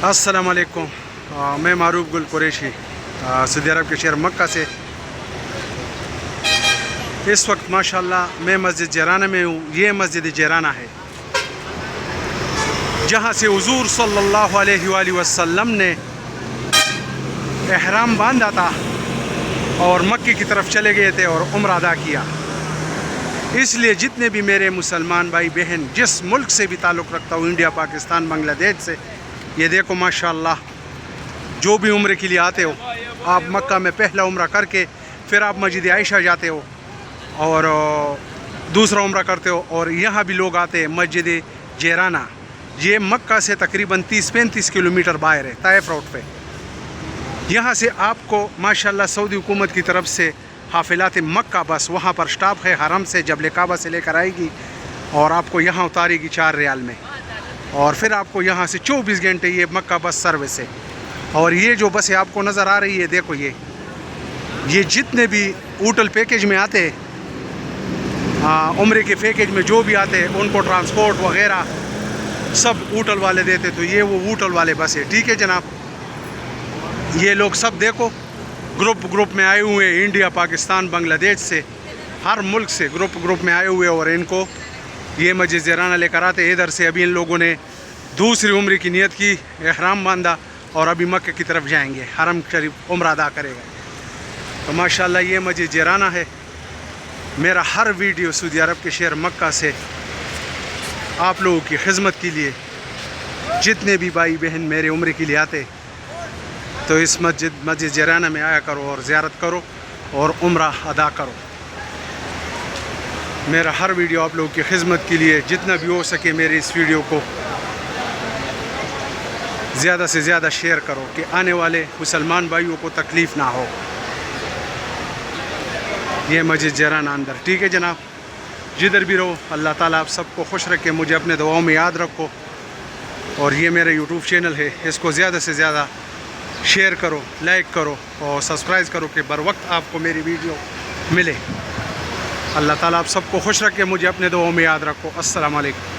السلام علیکم، میں معروف گل قریشی سعودی عرب کے شہر مکہ سے اس وقت ماشاءاللہ میں مسجد جیرانہ میں ہوں۔ یہ مسجد جیرانہ ہے جہاں سے حضور صلی اللہ علیہ وآلہ وسلم نے احرام باندھا تھا اور مکے کی طرف چلے گئے تھے اور عمرہ ادا کیا۔ اس لیے جتنے بھی میرے مسلمان بھائی بہن جس ملک سے بھی تعلق رکھتا ہوں، انڈیا، پاکستان، بنگلہ دیش سے، یہ دیکھو ماشاءاللہ جو بھی عمرے کے لیے آتے ہو، آپ مکہ میں پہلا عمرہ کر کے پھر آپ مسجد عائشہ جاتے ہو اور دوسرا عمرہ کرتے ہو، اور یہاں بھی لوگ آتے ہیں مسجد جیرانہ۔ یہ مکہ سے تقریباً 30-35 کلومیٹر باہر ہے، طائف روڈ پہ۔ یہاں سے آپ کو ماشاءاللہ سعودی حکومت کی طرف سے حافلات مکہ بس وہاں پر سٹاپ ہے، حرم سے جبل کعبہ سے لے کر آئے گی اور آپ کو یہاں اتارے گی 4 ریال میں، اور پھر آپ کو یہاں سے 24 گھنٹے یہ مکہ بس سروس ہے۔ اور یہ جو بسیں آپ کو نظر آ رہی ہے، دیکھو یہ جتنے بھی ہوٹل پیکیج میں آتے ہیں، عمرے کے پیکیج میں جو بھی آتے ہیں، ان کو ٹرانسپورٹ وغیرہ سب ہوٹل والے دیتے، تو یہ وہ ہوٹل والے بس ہے۔ ٹھیک ہے جناب، یہ لوگ سب دیکھو گروپ میں آئے ہوئے ہیں، انڈیا، پاکستان، بنگلہ دیش سے، ہر ملک سے گروپ میں آئے ہوئے، اور ان کو یہ مسجد جیرانہ لے کر آتے۔ ادھر سے ابھی ان لوگوں نے دوسری عمرے کی نیت کی، احرام باندھا، اور ابھی مکہ کی طرف جائیں گے، حرم شریف عمرہ ادا کرے گا۔ تو ماشاءاللہ یہ مسجد جیرانہ ہے۔ میرا ہر ویڈیو سعودی عرب کے شہر مکہ سے آپ لوگوں کی خدمت کے لیے، جتنے بھی بھائی بہن میرے عمرے کے لیے آتے تو اس مسجد جیرانہ میں آیا کرو اور زیارت کرو اور عمرہ ادا کرو۔ میرا ہر ویڈیو آپ لوگوں کی خدمت کے لیے، جتنا بھی ہو سکے میرے اس ویڈیو کو زیادہ سے زیادہ شیئر کرو کہ آنے والے مسلمان بھائیوں کو تکلیف نہ ہو۔ یہ مسجد جیرانہ اندر، ٹھیک ہے جناب، جدھر بھی رہو اللہ تعالیٰ آپ سب کو خوش رکھے، مجھے اپنے دعاؤں میں یاد رکھو، اور یہ میرا یوٹیوب چینل ہے، اس کو زیادہ سے زیادہ شیئر کرو، لائک کرو اور سبسکرائب کرو کہ بر وقت آپ کو میری ویڈیو ملے۔ اللہ تعالیٰ آپ سب کو خوش رکھے، مجھے اپنے دعاؤں میں یاد رکھو۔ السلام علیکم۔